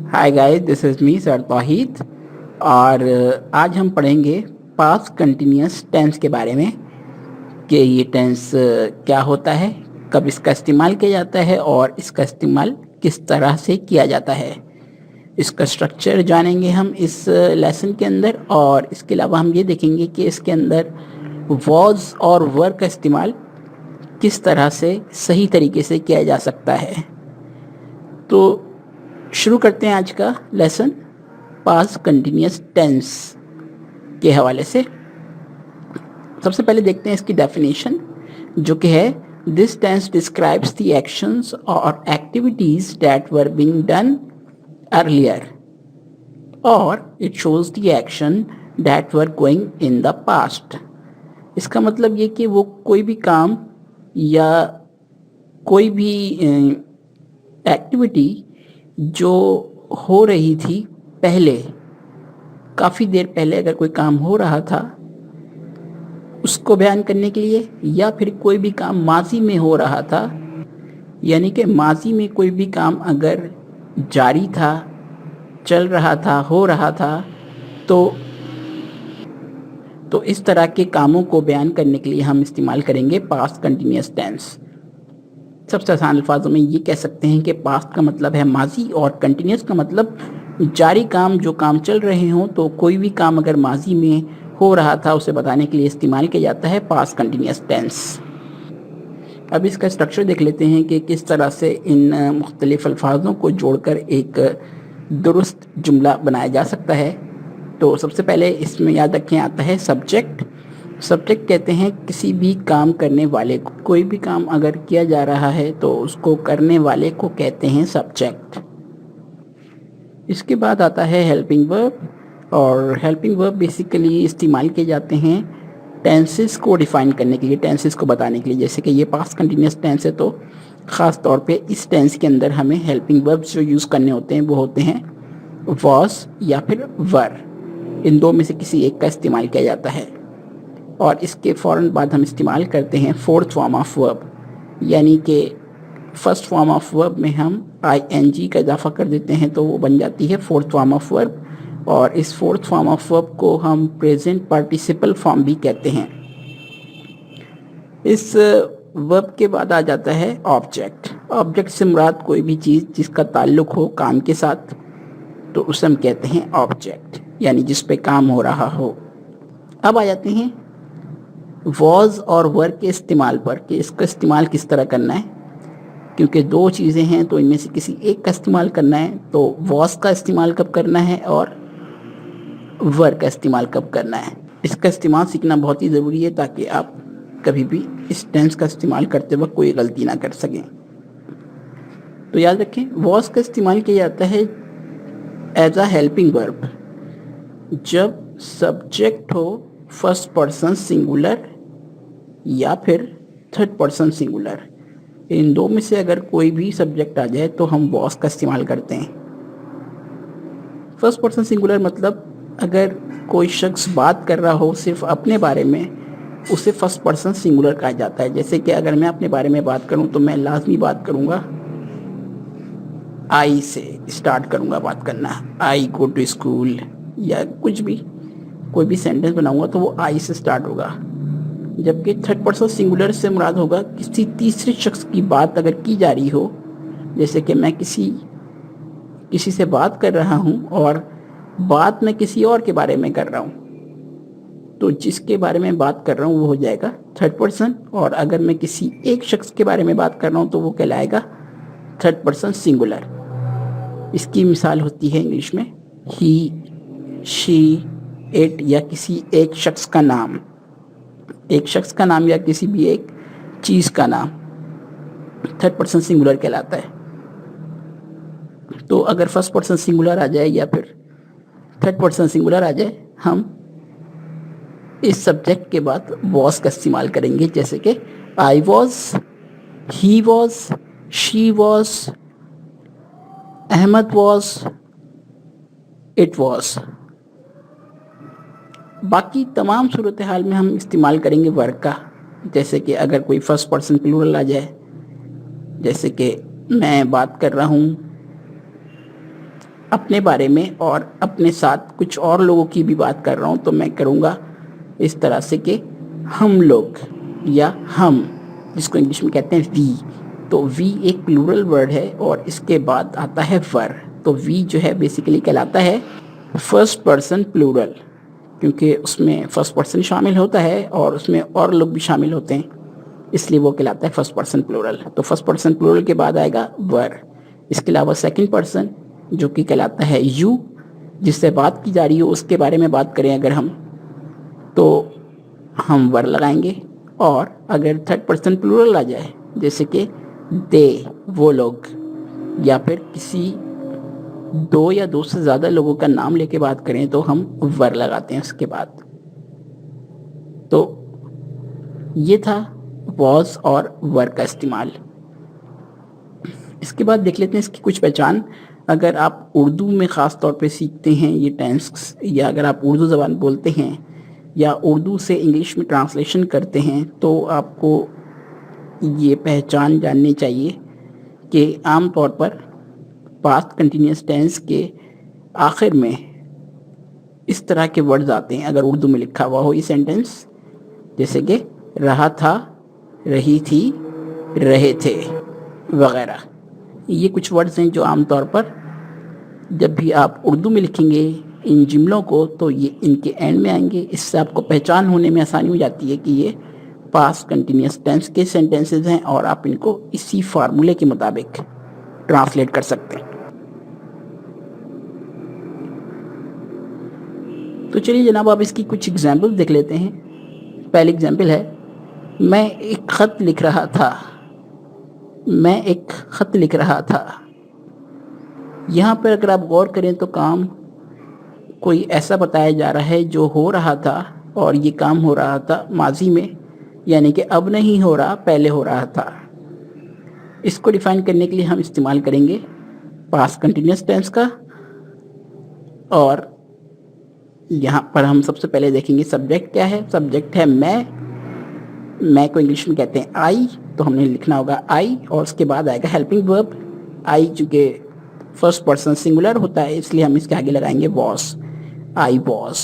Hi guys, this is me sir Tauheed. और आज हम पढ़ेंगे पास्ट कंटिन्यूअस टेंस के बारे में कि ये टेंस क्या होता है, कब इसका इस्तेमाल किया जाता है और इसका इस्तेमाल किस तरह से किया जाता है। इसका स्ट्रक्चर जानेंगे हम इस लेसन के अंदर, और इसके अलावा हम ये देखेंगे कि इसके अंदर वॉज और वर का इस्तेमाल किस तरह से सही तरीके से किया जा सकता है। तो शुरू करते हैं आज का लेसन पास्ट कंटिन्यूअस टेंस के हवाले से। सबसे पहले देखते हैं इसकी डेफिनेशन, जो कि है this tense describes the actions और activities that were being done earlier, और it shows the action that were going in the past. इसका मतलब ये कि वो कोई भी काम या कोई भी एक्टिविटी जो हो रही थी पहले, काफ़ी देर पहले अगर कोई काम हो रहा था उसको बयान करने के लिए, या फिर कोई भी काम माजी में हो रहा था, यानी कि माजी में कोई भी काम अगर जारी था, चल रहा था, हो रहा था, तो इस तरह के कामों को बयान करने के लिए हम इस्तेमाल करेंगे पास्ट कंटिन्यूअस टेंस। सबसे आसान अल्फाजों में ये कह सकते हैं कि पास्ट का मतलब है माजी और कंटिन्यूस का मतलब जारी काम, जो काम चल रहे हों। तो कोई भी काम अगर माजी में हो रहा था उसे बताने के लिए इस्तेमाल किया जाता है पास्ट कंटिन्यूअस टेंस। अब इसका स्ट्रक्चर देख लेते हैं कि किस तरह से इन मुख्तलिफ अल्फाजों को जोड़कर एक दुरुस्त जुमला बनाया जा सकता है। तो सबसे पहले इसमें याद रखें आता है सब्जेक्ट। सब्जेक्ट कहते हैं किसी भी काम करने वाले को। कोई भी काम अगर किया जा रहा है तो उसको करने वाले को कहते हैं सब्जेक्ट। इसके बाद आता है हेल्पिंग वर्ब, और हेल्पिंग वर्ब बेसिकली इस्तेमाल किए जाते हैं टेंसेस को डिफाइन करने के लिए, टेंसेस को बताने के लिए। जैसे कि ये पास्ट कंटिन्यूअस टेंस है तो ख़ास तौर पे इस टेंस के अंदर हमें हेल्पिंग वर्ब्स जो यूज़ करने होते हैं वो होते हैं वॉज या फिर वर। इन दो में से किसी एक का इस्तेमाल किया जाता है, और इसके फ़ौरन बाद हम इस्तेमाल करते हैं फोर्थ फॉर्म ऑफ वर्ब, यानी कि फर्स्ट फॉर्म ऑफ वर्ब में हम ing का इजाफा कर देते हैं तो वो बन जाती है फोर्थ फॉर्म ऑफ वर्ब। और इस फोर्थ फॉर्म ऑफ वर्ब को हम प्रेजेंट पार्टिसिपल फॉर्म भी कहते हैं। इस वर्ब के बाद आ जाता है ऑब्जेक्ट। ऑब्जेक्ट से मुराद कोई भी चीज़ जिसका ताल्लुक हो काम के साथ, तो उसे हम कहते हैं ऑब्जेक्ट, यानी जिस पे काम हो रहा हो। अब आ जाते हैं वॉज और वर के इस्तेमाल पर, कि इसका इस्तेमाल किस तरह करना है। क्योंकि दो चीज़ें हैं तो इनमें से किसी एक का इस्तेमाल करना है। तो वॉज का इस्तेमाल कब करना है और वर का इस्तेमाल कब करना है, इसका इस्तेमाल सीखना बहुत ही ज़रूरी है ताकि आप कभी भी इस टेंस का इस्तेमाल करते वक्त कोई गलती ना कर सकें। तो याद रखें, वॉज का इस्तेमाल किया जाता है एज अ हेल्पिंग वर्ब जब सब्जेक्ट हो फर्स्ट पर्सन सिंगुलर या फिर थर्ड पर्सन सिंगुलर। इन दो में से अगर कोई भी सब्जेक्ट आ जाए तो हम वॉज का इस्तेमाल करते हैं। फर्स्ट पर्सन सिंगुलर मतलब अगर कोई शख्स बात कर रहा हो सिर्फ अपने बारे में, उसे फर्स्ट पर्सन सिंगुलर कहा जाता है। जैसे कि अगर मैं अपने बारे में बात करूं तो मैं लाजमी बात करूंगा, आई से स्टार्ट करूंगा बात करना। आई गो टू स्कूल, या कुछ भी कोई भी सेंटेंस बनाऊंगा तो वो आई से स्टार्ट होगा। जबकि थर्ड पर्सन सिंगुलर से मुराद होगा किसी तीसरे शख्स की बात अगर की जा रही हो। जैसे कि मैं किसी से बात कर रहा हूँ और बात मैं किसी और के बारे में कर रहा हूँ, तो जिसके बारे में बात कर रहा हूँ वो हो जाएगा थर्ड पर्सन। और अगर मैं किसी एक शख्स के बारे में बात कर रहा हूँ तो वो कहलाएगा थर्ड पर्सन सिंगुलर। इसकी मिसाल होती है इंग्लिश में ही, शी, इट, या किसी एक शख्स का नाम। एक शख्स का नाम या किसी भी एक चीज़ का नाम थर्ड पर्सन सिंगुलर कहलाता है। तो अगर फर्स्ट पर्सन सिंगुलर आ जाए या फिर थर्ड पर्सन सिंगुलर आ जाए, हम इस सब्जेक्ट के बाद वॉज का इस्तेमाल करेंगे। जैसे कि I was, he was, she was, Ahmad was, it was. बाकी तमाम सूरत हाल में हम इस्तेमाल करेंगे वर्क का। जैसे कि अगर कोई फर्स्ट पर्सन प्लूरल आ जाए, जैसे कि मैं बात कर रहा हूँ اپنے بارے میں اور اپنے ساتھ کچھ اور لوگوں کی بھی بات کر رہا ہوں تو میں کروں گا اس طرح سے کہ ہم لوگ یا ہم، جس کو انگلش میں کہتے ہیں وی. تو وی ایک پلورل ورڈ ہے اور اس کے بعد آتا ہے ور. تو وی جو ہے بیسیکلی کہلاتا ہے فرسٹ پرسن پلورل، کیونکہ اس میں فرسٹ پرسن شامل ہوتا ہے اور اس میں اور لوگ بھی شامل ہوتے ہیں، اس لیے وہ کہلاتا ہے فرسٹ پرسن پلورل. تو فرسٹ پرسن پلورل کے بعد آئے گا ور. اس کے علاوہ سیکنڈ پرسن جو کہ کہلاتا ہے یو، جس سے بات کی جا رہی ہو اس کے بارے میں بات کریں اگر ہم، تو ہم ور لگائیں گے. اور اگر تھرڈ پرسن پلورل آ جائے جیسے کہ دے، وہ لوگ، یا پھر کسی دو یا دو سے زیادہ لوگوں کا نام لے کے بات کریں تو ہم ور لگاتے ہیں اس کے بعد. تو یہ تھا واز اور ور کا استعمال. اس کے بعد دیکھ لیتے ہیں اس کی کچھ پہچان. اگر آپ اردو میں خاص طور پہ سیکھتے ہیں یہ ٹینس، یا اگر آپ اردو زبان بولتے ہیں یا اردو سے انگلش میں ٹرانسلیشن کرتے ہیں، تو آپ کو یہ پہچان جاننی چاہیے کہ عام طور پر پاسٹ کنٹینیوس ٹینس کے آخر میں اس طرح کے ورڈز آتے ہیں اگر اردو میں لکھا ہوا ہو یہ سینٹنس، جیسے کہ رہا تھا، رہی تھی، رہے تھے وغیرہ. یہ کچھ ورڈز ہیں جو عام طور پر جب بھی آپ اردو میں لکھیں گے ان جملوں کو تو یہ ان کے اینڈ میں آئیں گے. اس سے آپ کو پہچان ہونے میں آسانی ہو جاتی ہے کہ یہ پاسٹ کنٹینیوس ٹینس کے سینٹنسز ہیں اور آپ ان کو اسی فارمولے کے مطابق ٹرانسلیٹ کر سکتے ہیں. تو چلیے جناب آپ اس کی کچھ ایگزامپل دیکھ لیتے ہیں. پہلی ایگزامپل ہے میں ایک خط لکھ رہا تھا. میں ایک خط لکھ رہا تھا. یہاں پر اگر آپ غور کریں تو کام کوئی ایسا بتایا جا رہا ہے جو ہو رہا تھا، اور یہ کام ہو رہا تھا ماضی میں، یعنی کہ اب نہیں ہو رہا، پہلے ہو رہا تھا. اس کو ڈیفائن کرنے کے لیے ہم استعمال کریں گے پاسٹ کنٹینیوس ٹینس کا. اور یہاں پر ہم سب سے پہلے دیکھیں گے سبجیکٹ کیا ہے. سبجیکٹ ہے میں کو انگلش میں کہتے ہیں آئی، تو ہم نے لکھنا ہوگا آئی. اور اس کے بعد آئے گا ہیلپنگ ورب. آئی چونکہ فرسٹ پرسن سنگولر ہوتا ہے اس لیے ہم اس کے آگے لگائیں گے واز، آئی واز.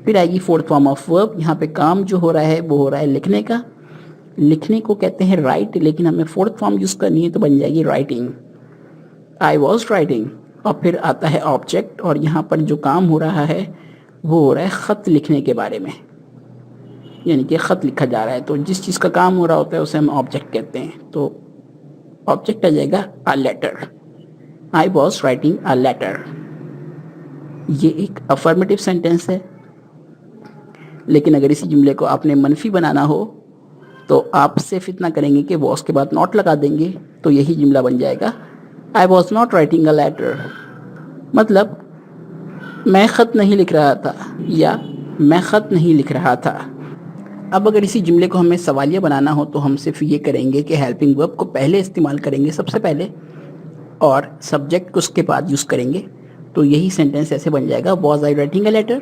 پھر آئے گی فورتھ فارم آف ورب. یہاں پہ کام جو ہو رہا ہے وہ ہو رہا ہے لکھنے کا. لکھنے کو کہتے ہیں رائٹ، لیکن ہمیں فورتھ فارم یوز کرنی ہے تو بن جائے گی رائٹنگ، آئی واز رائٹنگ. اور پھر آتا ہے آبجیکٹ، اور یہاں پر جو کام ہو رہا ہے وہ ہو رہا ہے خط لکھنے کے بارے میں، یعنی کہ خط لکھا جا رہا ہے. تو جس چیز کا کام ہو رہا ہوتا ہے اسے ہم آبجیکٹ کہتے ہیں. تو آبجیکٹ آ جائے گا a letter. I was writing a letter. یہ ایک افرمیٹیو سینٹینس ہے، لیکن اگر اسی جملے کو آپ نے منفی بنانا ہو تو آپ صرف اتنا کریں گے کہ واز کے بعد ناٹ لگا دیں گے تو یہی جملہ بن جائے گا I was not writing a letter. مطلب میں خط نہیں لکھ رہا تھا یا میں خط نہیں لکھ رہا تھا. اب اگر اسی جملے کو ہمیں سوالیہ بنانا ہو تو ہم صرف یہ کریں گے کہ ہیلپنگ ورب کو پہلے استعمال کریں گے سب سے پہلے، اور سبجیکٹ کو اس کے بعد یوز کریں گے. تو یہی سینٹینس ایسے بن جائے گا was I writing a letter,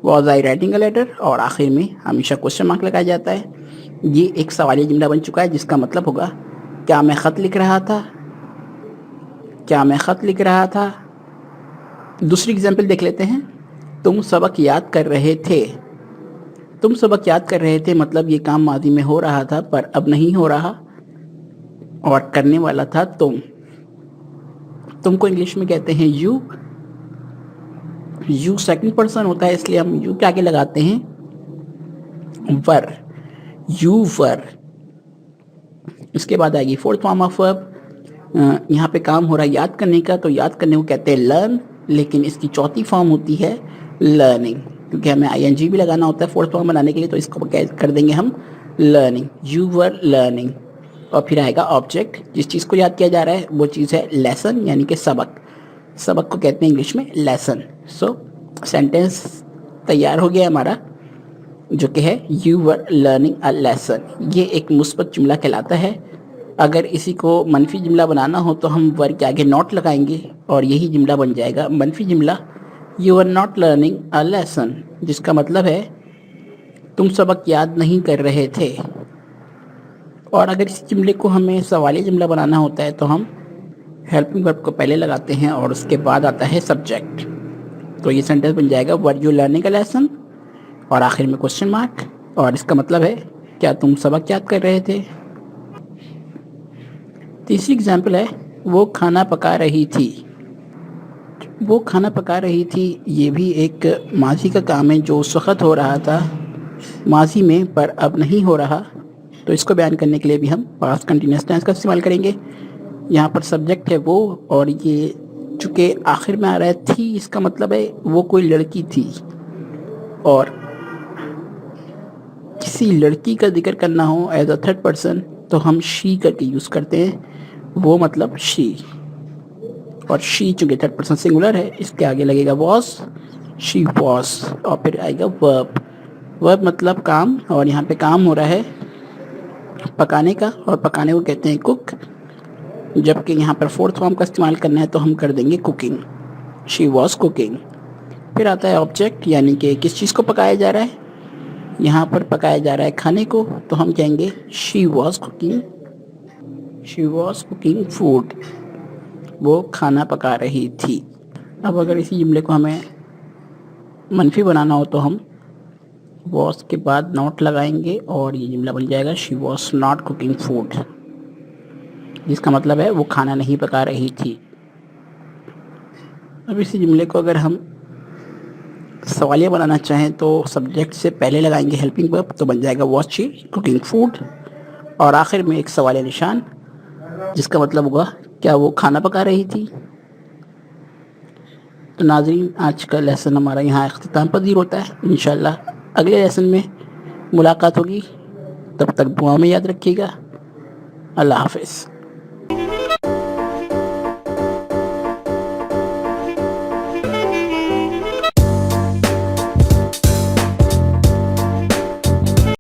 was I writing a letter. اور آخر میں ہمیشہ کوسچن مارک لگایا جاتا ہے. یہ ایک سوالیہ جملہ بن چکا ہے جس کا مطلب ہوگا کیا میں خط لکھ رہا تھا، کیا میں خط لکھ رہا تھا. دوسری اگزامپل دیکھ لیتے ہیں. تم سبق یاد کر رہے تھے. تم سبق یاد کر رہے تھے مطلب یہ کام ماضی میں ہو رہا تھا پر اب نہیں ہو رہا، اور کرنے والا تھا تم. تم کو انگلش میں کہتے ہیں یو. یو سیکنڈ پرسن ہوتا ہے اس لیے ہم یو کے آگے لگاتے ہیں ور، یو ور. اس کے بعد آئے گی فورتھ فارم آف ورب. یہاں پہ کام ہو رہا ہے یاد کرنے کا، تو یاد کرنے کو کہتے ہیں لرن، لیکن اس کی چوتھی فارم ہوتی ہے لرننگ، کیونکہ ہمیں آئی این جی بھی لگانا ہوتا ہے فورتھ فارم بنانے کے لیے، تو اس کو کر دیں گے ہم لرننگ، یو ور لرننگ. اور پھر آئے گا آبجیکٹ. جس چیز کو یاد کیا جا رہا ہے وہ چیز ہے لیسن، یعنی کہ سبق. سبق کو کہتے ہیں انگلش میں لیسن. سو سینٹینس تیار ہو گیا ہمارا جو کہ ہے you were learning a lesson. یہ ایک مثبت جملہ کہلاتا ہے. اگر اسی کو منفی جملہ بنانا ہو تو ہم ور کے آگے ناٹ لگائیں گے اور یہی جملہ بن جائے گا منفی جملہ you are not learning a lesson, جس کا مطلب ہے تم سبق یاد نہیں کر رہے تھے. اور اگر اس جملے کو ہمیں سوالی جملہ بنانا ہوتا ہے تو ہم हेल्पिंग वर्ब को पहले लगाते हैं और उसके बाद आता है सब्जेक्ट। तो ये सेंटेंस बन जाएगा were you learning a lesson और आखिर में क्वेश्चन मार्क, और इसका मतलब है क्या तुम सबक याद कर रहे थे। तीसरी एग्जाम्पल है वो खाना पका रही थी। वो खाना पका रही थी, ये भी एक माजी का काम है जो उस वक़्त हो रहा था माजी में पर अब नहीं हो रहा। तो इसको बयान करने के लिए भी हम पास्ट कंटिन्यूअस टेंस का इस्तेमाल करेंगे। यहाँ पर सब्जेक्ट है वो, और ये चूँकि आखिर में आ रहा है थी, इसका मतलब है वो कोई लड़की थी, और किसी लड़की का जिक्र करना हो एज अ थर्ड पर्सन तो हम शी करके यूज़ करते हैं, वो मतलब शी। और शी चूँकि थर्ड पर्सन सिंगुलर है, इसके आगे लगेगा वॉज, शी वॉज, और फिर आएगा वर्ब। वर्ब मतलब काम, और यहाँ पे काम हो रहा है पकाने का, और पकाने को कहते हैं कुक, जबकि यहाँ पर फोर्थ फॉर्म का इस्तेमाल करना है तो हम कर देंगे कुकिंग, शी वॉज कुकिंग। फिर आता है ऑब्जेक्ट, यानी कि किस चीज़ को पकाया जा रहा है। यहाँ पर पकाया जा रहा है खाने को, तो हम कहेंगे शी वॉज कुकिंग फूड, वो खाना पका रही थी। अब अगर इसी जुमले को हमें मनफी बनाना हो तो हम वॉज के बाद नॉट लगाएंगे और ये जुमला बन जाएगा she was not cooking food, जिसका मतलब है वो खाना नहीं पका रही थी। अब इसी जुमले को अगर हम सवालिया बनाना चाहें तो सब्जेक्ट से पहले लगाएंगे हेल्पिंग वर्ब, तो बन जाएगा वॉज शी कुकिंग फूड, और आखिर में एक सवालिया निशान, जिसका मतलब होगा क्या वो खाना पका रही थी। तो नाज़रीन, आज का लेसन हमारा यहाँ इख्तिताम पजीर होता है। इंशाअल्लाह अगले लेसन में मुलाकात होगी, तब तक दुआ में याद रखिएगा। अल्लाह हाफ़िज़।